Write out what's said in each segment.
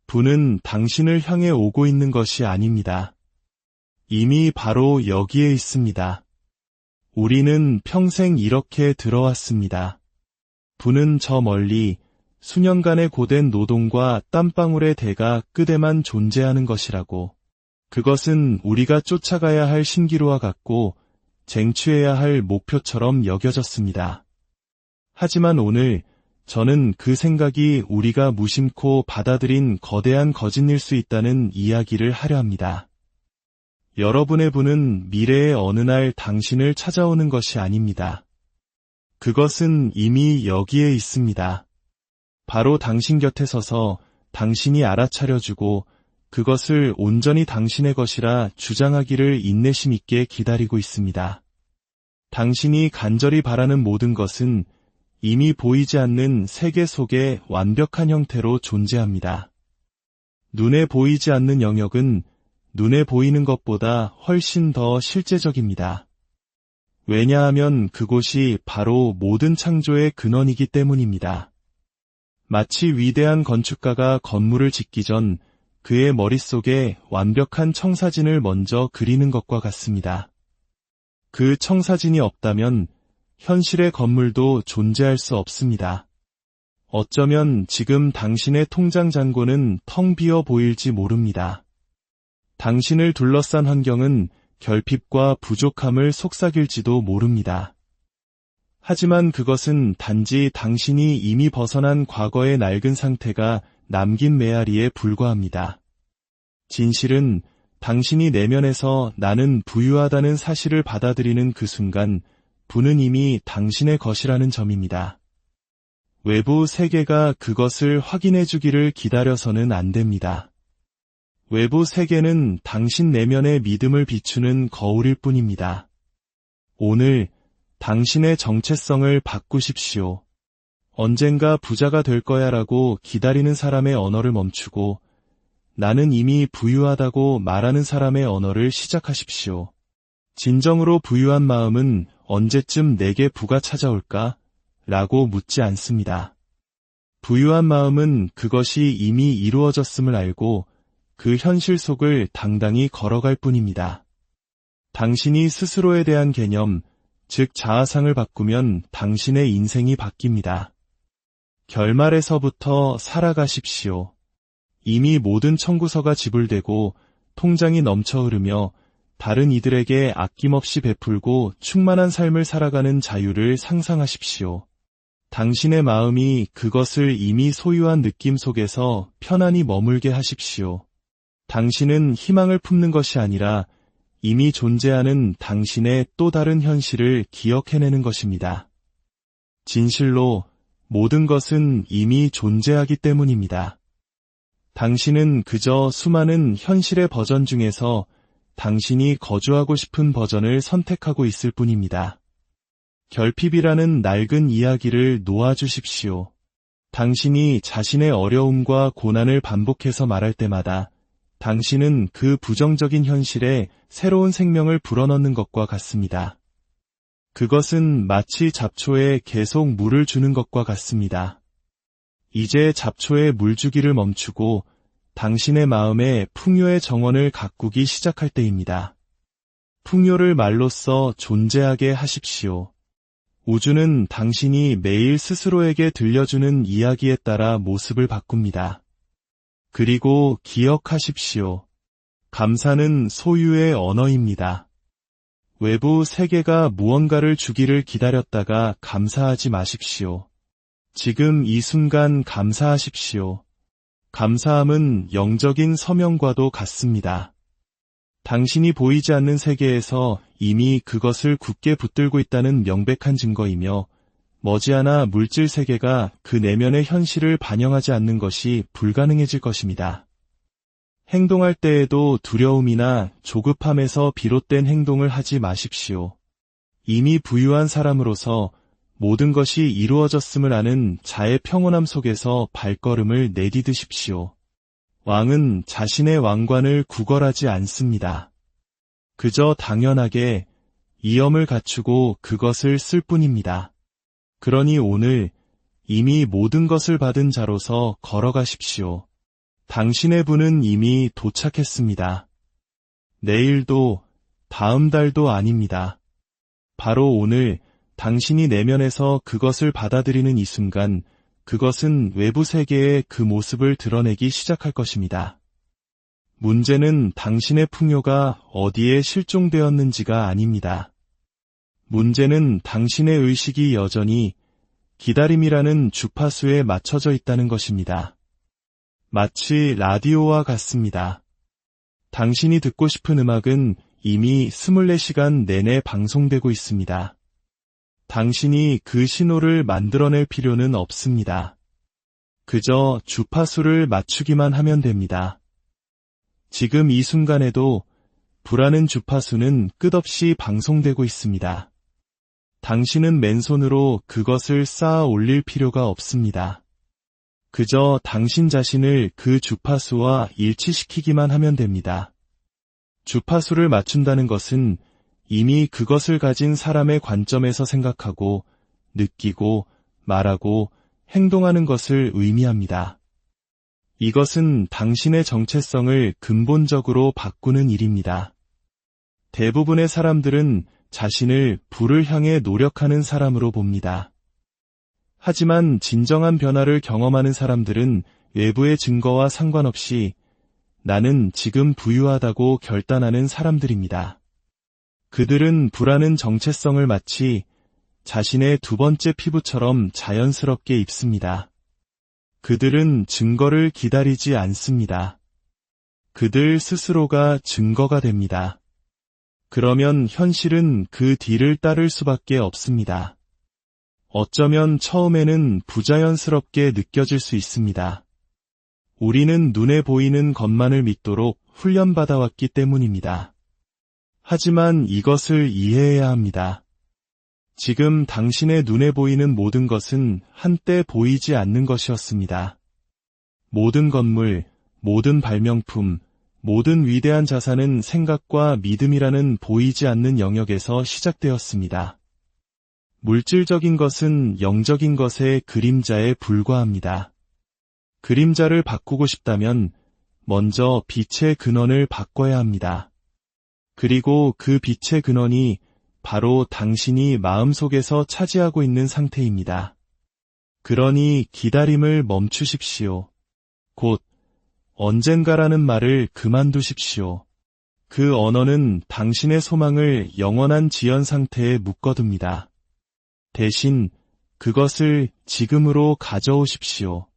부는 당신을 향해 오고 있는 것이 아닙니다. 이미 바로 여기에 있습니다. 우리는 평생 이렇게 들어왔습니다. 부는 저 멀리 수년간의 고된 노동과 땀방울의 대가 끝에만 존재하는 것이라고. 그것은 우리가 쫓아가야 할 신기루와 같고 쟁취해야 할 목표처럼 여겨졌습니다. 하지만 오늘 저는 그 생각이 우리가 무심코 받아들인 거대한 거짓일 수 있다는 이야기를 하려 합니다. 여러분의 부는 미래의 어느 날 당신을 찾아오는 것이 아닙니다. 그것은 이미 여기에 있습니다. 바로 당신 곁에 서서 당신이 알아차려주고 그것을 온전히 당신의 것이라 주장하기를 인내심 있게 기다리고 있습니다. 당신이 간절히 바라는 모든 것은 이미 보이지 않는 세계 속에 완벽한 형태로 존재합니다. 눈에 보이지 않는 영역은 눈에 보이는 것보다 훨씬 더 실제적입니다. 왜냐하면 그곳이 바로 모든 창조의 근원이기 때문입니다. 마치 위대한 건축가가 건물을 짓기 전 그의 머릿속에 완벽한 청사진을 먼저 그리는 것과 같습니다. 그 청사진이 없다면 현실의 건물도 존재할 수 없습니다. 어쩌면 지금 당신의 통장 잔고는 텅 비어 보일지 모릅니다. 당신을 둘러싼 환경은 결핍과 부족함을 속삭일지도 모릅니다. 하지만 그것은 단지 당신이 이미 벗어난 과거의 낡은 상태가 남긴 메아리에 불과합니다. 진실은 당신이 내면에서 나는 부유하다는 사실을 받아들이는 그 순간 부는 이미 당신의 것이라는 점입니다. 외부 세계가 그것을 확인해 주기를 기다려서는 안 됩니다. 외부 세계는 당신 내면의 믿음을 비추는 거울일 뿐입니다. 오늘 당신의 정체성을 바꾸십시오. 언젠가 부자가 될 거야라고 기다리는 사람의 언어를 멈추고 나는 이미 부유하다고 말하는 사람의 언어를 시작하십시오. 진정으로 부유한 마음은 언제쯤 내게 부가 찾아올까? 라고 묻지 않습니다. 부유한 마음은 그것이 이미 이루어졌음을 알고 그 현실 속을 당당히 걸어갈 뿐입니다. 당신이 스스로에 대한 개념, 즉 자아상을 바꾸면 당신의 인생이 바뀝니다. 결말에서부터 살아가십시오. 이미 모든 청구서가 지불되고 통장이 넘쳐 흐르며 다른 이들에게 아낌없이 베풀고 충만한 삶을 살아가는 자유를 상상하십시오. 당신의 마음이 그것을 이미 소유한 느낌 속에서 편안히 머물게 하십시오. 당신은 희망을 품는 것이 아니라 이미 존재하는 당신의 또 다른 현실을 기억해내는 것입니다. 진실로 모든 것은 이미 존재하기 때문입니다. 당신은 그저 수많은 현실의 버전 중에서 당신이 거주하고 싶은 버전을 선택하고 있을 뿐입니다. 결핍이라는 낡은 이야기를 놓아주십시오. 당신이 자신의 어려움과 고난을 반복해서 말할 때마다 당신은 그 부정적인 현실에 새로운 생명을 불어넣는 것과 같습니다. 그것은 마치 잡초에 계속 물을 주는 것과 같습니다. 이제 잡초에 물 주기를 멈추고 당신의 마음에 풍요의 정원을 가꾸기 시작할 때입니다. 풍요를 말로써 존재하게 하십시오. 우주는 당신이 매일 스스로에게 들려주는 이야기에 따라 모습을 바꿉니다. 그리고 기억하십시오. 감사는 소유의 언어입니다. 외부 세계가 무언가를 주기를 기다렸다가 감사하지 마십시오. 지금 이 순간 감사하십시오. 감사함은 영적인 서명과도 같습니다. 당신이 보이지 않는 세계에서 이미 그것을 굳게 붙들고 있다는 명백한 증거이며 머지않아 물질 세계가 그 내면의 현실을 반영하지 않는 것이 불가능해질 것입니다. 행동할 때에도 두려움이나 조급함에서 비롯된 행동을 하지 마십시오. 이미 부유한 사람으로서 모든 것이 이루어졌음을 아는 자의 평온함 속에서 발걸음을 내디디십시오. 왕은 자신의 왕관을 구걸하지 않습니다. 그저 당연하게 이엄을 갖추고 그것을 쓸 뿐입니다. 그러니 오늘 이미 모든 것을 받은 자로서 걸어가십시오. 당신의 분은 이미 도착했습니다. 내일도, 다음 달도 아닙니다. 바로 오늘 당신이 내면에서 그것을 받아들이는 이 순간, 그것은 외부 세계에 그 모습을 드러내기 시작할 것입니다. 문제는 당신의 풍요가 어디에 실종되었는지가 아닙니다. 문제는 당신의 의식이 여전히 기다림이라는 주파수에 맞춰져 있다는 것입니다. 마치 라디오와 같습니다. 당신이 듣고 싶은 음악은 이미 24시간 내내 방송되고 있습니다. 당신이 그 신호를 만들어낼 필요는 없습니다. 그저 주파수를 맞추기만 하면 됩니다. 지금 이 순간에도 불안한 주파수는 끝없이 방송되고 있습니다. 당신은 맨손으로 그것을 쌓아 올릴 필요가 없습니다. 그저 당신 자신을 그 주파수와 일치시키기만 하면 됩니다. 주파수를 맞춘다는 것은 이미 그것을 가진 사람의 관점에서 생각하고, 느끼고, 말하고, 행동하는 것을 의미합니다. 이것은 당신의 정체성을 근본적으로 바꾸는 일입니다. 대부분의 사람들은 자신을 불을 향해 노력하는 사람으로 봅니다. 하지만 진정한 변화를 경험하는 사람들은 외부의 증거와 상관없이 나는 지금 부유하다고 결단하는 사람들입니다. 그들은 불안한 정체성을 마치 자신의 두 번째 피부처럼 자연스럽게 입습니다. 그들은 증거를 기다리지 않습니다. 그들 스스로가 증거가 됩니다. 그러면 현실은 그 뒤를 따를 수밖에 없습니다. 어쩌면 처음에는 부자연스럽게 느껴질 수 있습니다. 우리는 눈에 보이는 것만을 믿도록 훈련받아왔기 때문입니다. 하지만 이것을 이해해야 합니다. 지금 당신의 눈에 보이는 모든 것은 한때 보이지 않는 것이었습니다. 모든 건물, 모든 발명품, 모든 위대한 자산은 생각과 믿음이라는 보이지 않는 영역에서 시작되었습니다. 물질적인 것은 영적인 것의 그림자에 불과합니다. 그림자를 바꾸고 싶다면 먼저 빛의 근원을 바꿔야 합니다. 그리고 그 빛의 근원이 바로 당신이 마음속에서 차지하고 있는 상태입니다. 그러니 기다림을 멈추십시오. 곧 언젠가라는 말을 그만두십시오. 그 언어는 당신의 소망을 영원한 지연 상태에 묶어둡니다. 대신 그것을 지금으로 가져오십시오.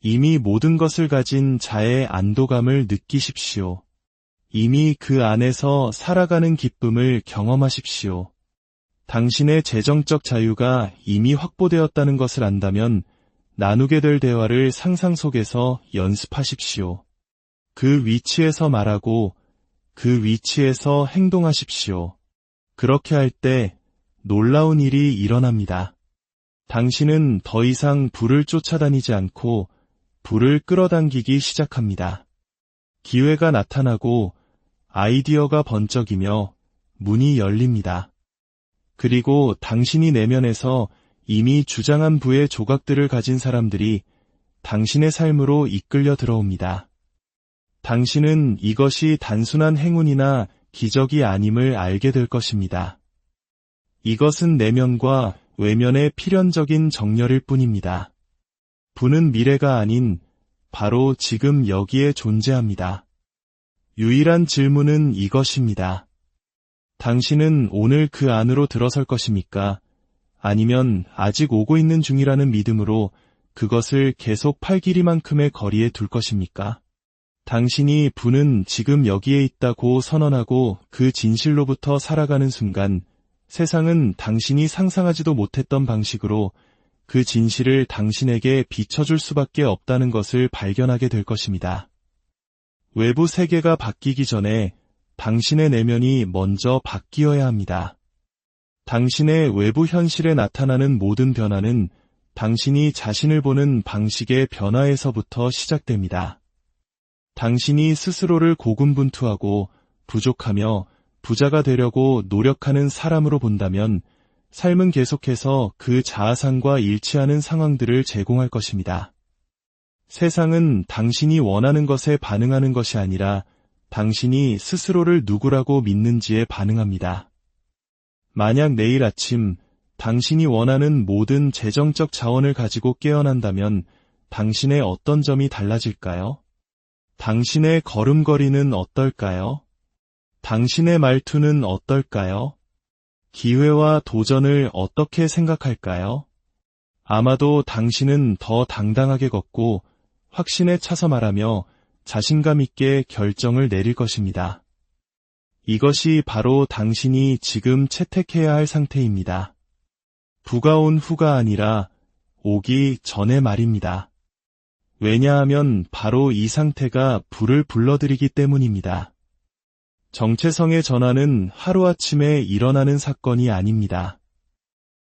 이미 모든 것을 가진 자의 안도감을 느끼십시오. 이미 그 안에서 살아가는 기쁨을 경험하십시오. 당신의 재정적 자유가 이미 확보되었다는 것을 안다면 나누게 될 대화를 상상 속에서 연습하십시오. 그 위치에서 말하고 그 위치에서 행동하십시오. 그렇게 할 때 놀라운 일이 일어납니다. 당신은 더 이상 불을 쫓아다니지 않고 불을 끌어당기기 시작합니다. 기회가 나타나고 아이디어가 번쩍이며 문이 열립니다. 그리고 당신이 내면에서 이미 주장한 부의 조각들을 가진 사람들이 당신의 삶으로 이끌려 들어옵니다. 당신은 이것이 단순한 행운이나 기적이 아님을 알게 될 것입니다. 이것은 내면과 외면의 필연적인 정렬일 뿐입니다. 부는 미래가 아닌 바로 지금 여기에 존재합니다. 유일한 질문은 이것입니다. 당신은 오늘 그 안으로 들어설 것입니까? 아니면 아직 오고 있는 중이라는 믿음으로 그것을 계속 팔길이만큼의 거리에 둘 것입니까? 당신이 부는 지금 여기에 있다고 선언하고 그 진실로부터 살아가는 순간 세상은 당신이 상상하지도 못했던 방식으로 그 진실을 당신에게 비춰줄 수밖에 없다는 것을 발견하게 될 것입니다. 외부 세계가 바뀌기 전에 당신의 내면이 먼저 바뀌어야 합니다. 당신의 외부 현실에 나타나는 모든 변화는 당신이 자신을 보는 방식의 변화에서부터 시작됩니다. 당신이 스스로를 고군분투하고 부족하며 부자가 되려고 노력하는 사람으로 본다면 삶은 계속해서 그 자아상과 일치하는 상황들을 제공할 것입니다. 세상은 당신이 원하는 것에 반응하는 것이 아니라 당신이 스스로를 누구라고 믿는지에 반응합니다. 만약 내일 아침 당신이 원하는 모든 재정적 자원을 가지고 깨어난다면 당신의 어떤 점이 달라질까요? 당신의 걸음걸이는 어떨까요? 당신의 말투는 어떨까요? 기회와 도전을 어떻게 생각할까요? 아마도 당신은 더 당당하게 걷고 확신에 차서 말하며 자신감 있게 결정을 내릴 것입니다. 이것이 바로 당신이 지금 채택해야 할 상태입니다. 부가 온 후가 아니라 오기 전의 말입니다. 왜냐하면 바로 이 상태가 부를 불러들이기 때문입니다. 정체성의 전환은 하루아침에 일어나는 사건이 아닙니다.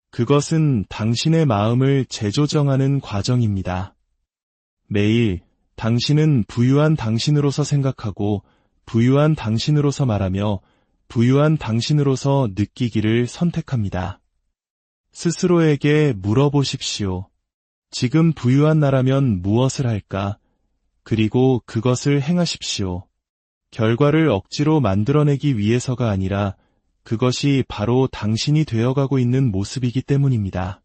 그것은 당신의 마음을 재조정하는 과정입니다. 매일 당신은 부유한 당신으로서 생각하고 부유한 당신으로서 말하며 부유한 당신으로서 느끼기를 선택합니다. 스스로에게 물어보십시오. 지금 부유한 나라면 무엇을 할까? 그리고 그것을 행하십시오. 결과를 억지로 만들어내기 위해서가 아니라 그것이 바로 당신이 되어가고 있는 모습이기 때문입니다.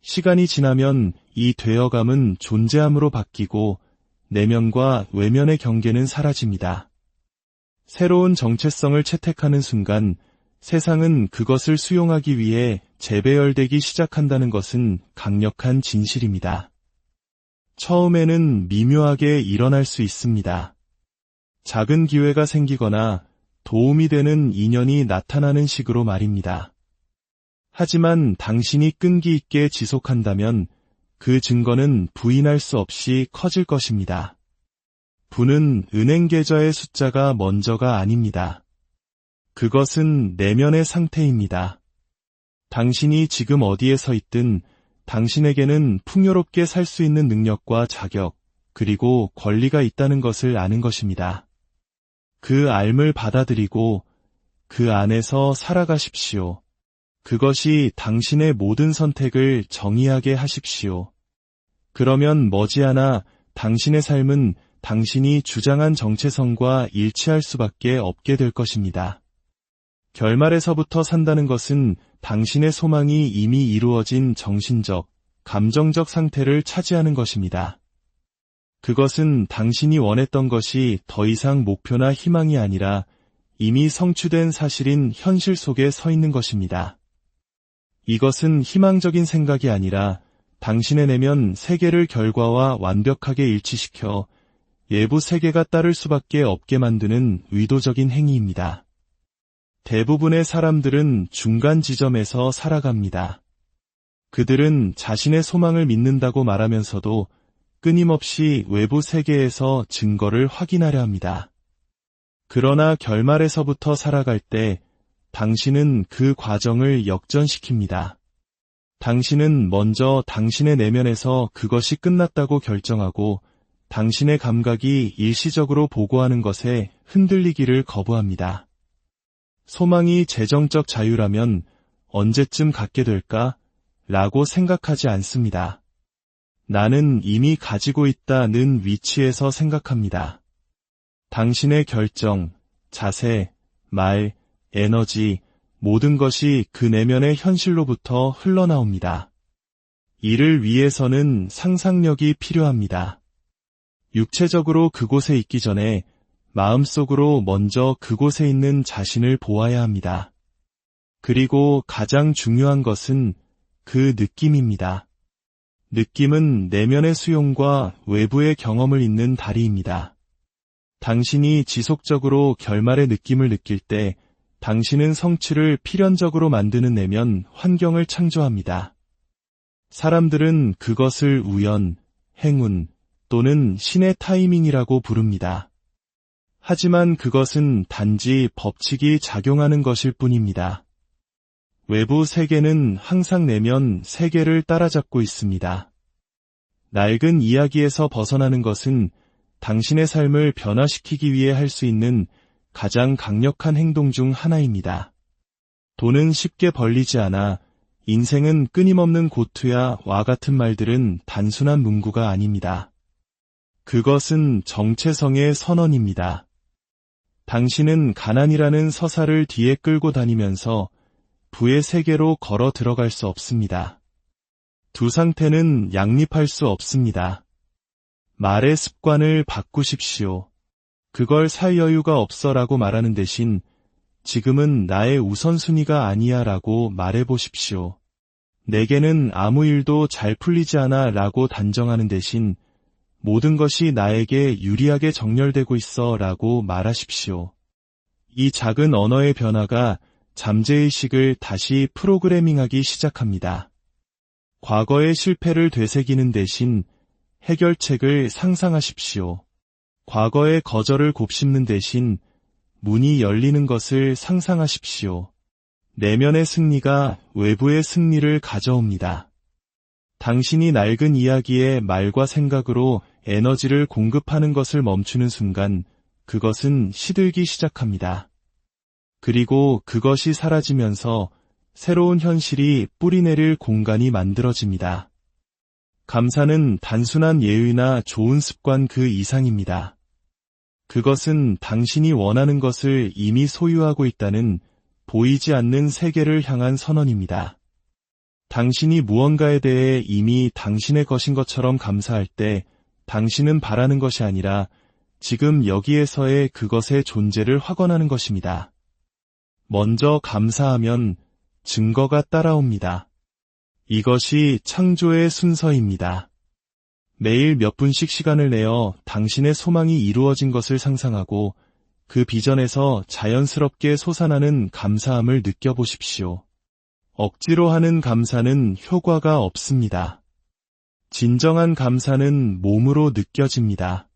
시간이 지나면 이 되어감은 존재함으로 바뀌고 내면과 외면의 경계는 사라집니다. 새로운 정체성을 채택하는 순간 세상은 그것을 수용하기 위해 재배열되기 시작한다는 것은 강력한 진실입니다. 처음에는 미묘하게 일어날 수 있습니다. 작은 기회가 생기거나 도움이 되는 인연이 나타나는 식으로 말입니다. 하지만 당신이 끈기 있게 지속한다면 그 증거는 부인할 수 없이 커질 것입니다. 부는 은행 계좌의 숫자가 먼저가 아닙니다. 그것은 내면의 상태입니다. 당신이 지금 어디에 서 있든 당신에게는 풍요롭게 살 수 있는 능력과 자격, 그리고 권리가 있다는 것을 아는 것입니다. 그 알을 받아들이고 그 안에서 살아가십시오. 그것이 당신의 모든 선택을 정의하게 하십시오. 그러면 머지않아 당신의 삶은 당신이 주장한 정체성과 일치할 수밖에 없게 될 것입니다. 결말에서부터 산다는 것은 당신의 소망이 이미 이루어진 정신적, 감정적 상태를 차지하는 것입니다. 그것은 당신이 원했던 것이 더 이상 목표나 희망이 아니라 이미 성취된 사실인 현실 속에 서 있는 것입니다. 이것은 희망적인 생각이 아니라 당신의 내면 세계를 결과와 완벽하게 일치시켜 외부 세계가 따를 수밖에 없게 만드는 의도적인 행위입니다. 대부분의 사람들은 중간 지점에서 살아갑니다. 그들은 자신의 소망을 믿는다고 말하면서도 끊임없이 외부 세계에서 증거를 확인하려 합니다. 그러나 결말에서부터 살아갈 때 당신은 그 과정을 역전시킵니다. 당신은 먼저 당신의 내면에서 그것이 끝났다고 결정하고 당신의 감각이 일시적으로 보고하는 것에 흔들리기를 거부합니다. 소망이 재정적 자유라면 언제쯤 갖게 될까? 라고 생각하지 않습니다. 나는 이미 가지고 있다는 위치에서 생각합니다. 당신의 결정, 자세, 말, 에너지, 모든 것이 그 내면의 현실로부터 흘러나옵니다. 이를 위해서는 상상력이 필요합니다. 육체적으로 그곳에 있기 전에 마음속으로 먼저 그곳에 있는 자신을 보아야 합니다. 그리고 가장 중요한 것은 그 느낌입니다. 느낌은 내면의 수용과 외부의 경험을 잇는 다리입니다. 당신이 지속적으로 결말의 느낌을 느낄 때 당신은 성취를 필연적으로 만드는 내면 환경을 창조합니다. 사람들은 그것을 우연, 행운 또는 신의 타이밍이라고 부릅니다. 하지만 그것은 단지 법칙이 작용하는 것일 뿐입니다. 외부 세계는 항상 내면 세계를 따라잡고 있습니다. 낡은 이야기에서 벗어나는 것은 당신의 삶을 변화시키기 위해 할 수 있는 가장 강력한 행동 중 하나입니다. 돈은 쉽게 벌리지 않아 인생은 끊임없는 고투야 와 같은 말들은 단순한 문구가 아닙니다. 그것은 정체성의 선언입니다. 당신은 가난이라는 서사를 뒤에 끌고 다니면서 부의 세계로 걸어 들어갈 수 없습니다. 두 상태는 양립할 수 없습니다. 말의 습관을 바꾸십시오. 그걸 살 여유가 없어라고 말하는 대신 지금은 나의 우선순위가 아니야 라고 말해보십시오. 내게는 아무 일도 잘 풀리지 않아 라고 단정하는 대신 모든 것이 나에게 유리하게 정렬되고 있어 라고 말하십시오. 이 작은 언어의 변화가 잠재의식을 다시 프로그래밍하기 시작합니다. 과거의 실패를 되새기는 대신 해결책을 상상하십시오. 과거의 거절을 곱씹는 대신 문이 열리는 것을 상상하십시오. 내면의 승리가 외부의 승리를 가져옵니다. 당신이 낡은 이야기에 말과 생각으로 에너지를 공급하는 것을 멈추는 순간 그것은 시들기 시작합니다. 그리고 그것이 사라지면서 새로운 현실이 뿌리내릴 공간이 만들어집니다. 감사는 단순한 예의나 좋은 습관 그 이상입니다. 그것은 당신이 원하는 것을 이미 소유하고 있다는 보이지 않는 세계를 향한 선언입니다. 당신이 무언가에 대해 이미 당신의 것인 것처럼 감사할 때 당신은 바라는 것이 아니라 지금 여기에서의 그것의 존재를 확언하는 것입니다. 먼저 감사하면 증거가 따라옵니다. 이것이 창조의 순서입니다. 매일 몇 분씩 시간을 내어 당신의 소망이 이루어진 것을 상상하고 그 비전에서 자연스럽게 솟아나는 감사함을 느껴보십시오. 억지로 하는 감사는 효과가 없습니다. 진정한 감사는 몸으로 느껴집니다.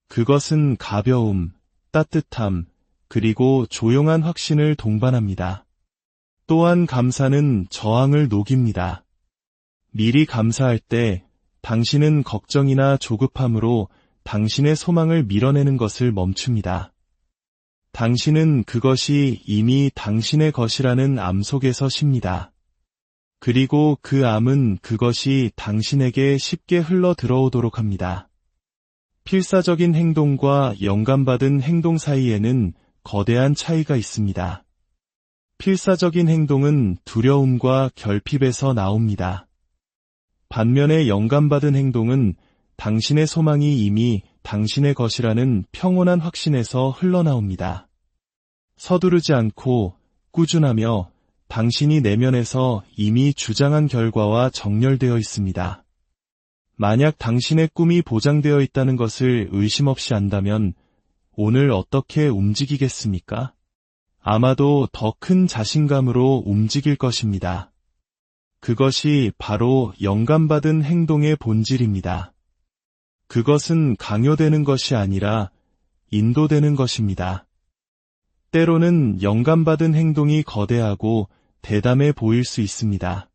그것은 가벼움, 따뜻함, 그리고 조용한 확신을 동반합니다. 또한 감사는 저항을 녹입니다. 미리 감사할 때 당신은 걱정이나 조급함으로 당신의 소망을 밀어내는 것을 멈춥니다. 당신은 그것이 이미 당신의 것이라는 암 속에서 쉽니다. 그리고 그 암은 그것이 당신에게 쉽게 흘러 들어오도록 합니다. 필사적인 행동과 영감받은 행동 사이에는 거대한 차이가 있습니다. 필사적인 행동은 두려움과 결핍에서 나옵니다. 반면에 영감받은 행동은 당신의 소망이 이미 당신의 것이라는 평온한 확신에서 흘러나옵니다. 서두르지 않고 꾸준하며 당신이 내면에서 이미 주장한 결과와 정렬되어 있습니다. 만약 당신의 꿈이 보장되어 있다는 것을 의심 없이 안다면 오늘 어떻게 움직이겠습니까? 아마도 더 큰 자신감으로 움직일 것입니다. 그것이 바로 영감받은 행동의 본질입니다. 그것은 강요되는 것이 아니라 인도되는 것입니다. 때로는 영감받은 행동이 거대하고 대담해 보일 수 있습니다.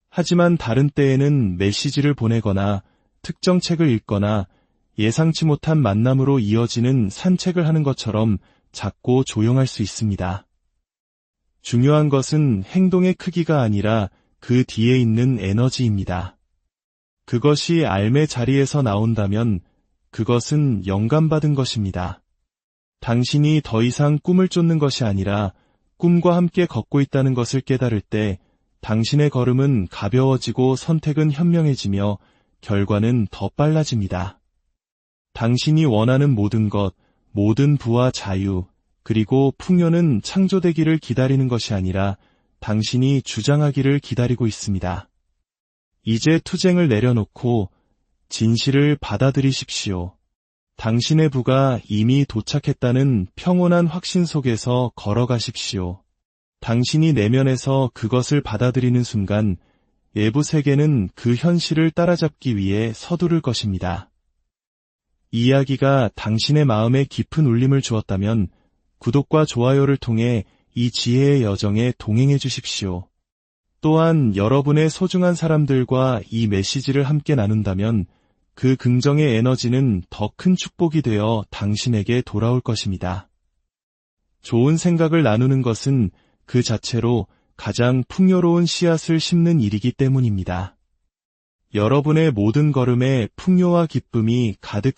하지만 다른 때에는 메시지를 보내거나 특정 책을 읽거나 예상치 못한 만남으로 이어지는 산책을 하는 것처럼 작고 조용할 수 있습니다. 중요한 것은 행동의 크기가 아니라 그 뒤에 있는 에너지입니다. 그것이 삶의 자리에서 나온다면 그것은 영감받은 것입니다. 당신이 더 이상 꿈을 쫓는 것이 아니라 꿈과 함께 걷고 있다는 것을 깨달을 때 당신의 걸음은 가벼워지고 선택은 현명해지며 결과는 더 빨라집니다. 당신이 원하는 모든 것, 모든 부와 자유, 그리고 풍요는 창조되기를 기다리는 것이 아니라 당신이 주장하기를 기다리고 있습니다. 이제 투쟁을 내려놓고 진실을 받아들이십시오. 당신의 부가 이미 도착했다는 평온한 확신 속에서 걸어가십시오. 당신이 내면에서 그것을 받아들이는 순간 외부 세계는 그 현실을 따라잡기 위해 서두를 것입니다. 이 이야기가 당신의 마음에 깊은 울림을 주었다면 구독과 좋아요를 통해 이 지혜의 여정에 동행해 주십시오. 또한 여러분의 소중한 사람들과 이 메시지를 함께 나눈다면 그 긍정의 에너지는 더 큰 축복이 되어 당신에게 돌아올 것입니다. 좋은 생각을 나누는 것은 그 자체로 가장 풍요로운 씨앗을 심는 일이기 때문입니다. 여러분의 모든 걸음에 풍요와 기쁨이 가득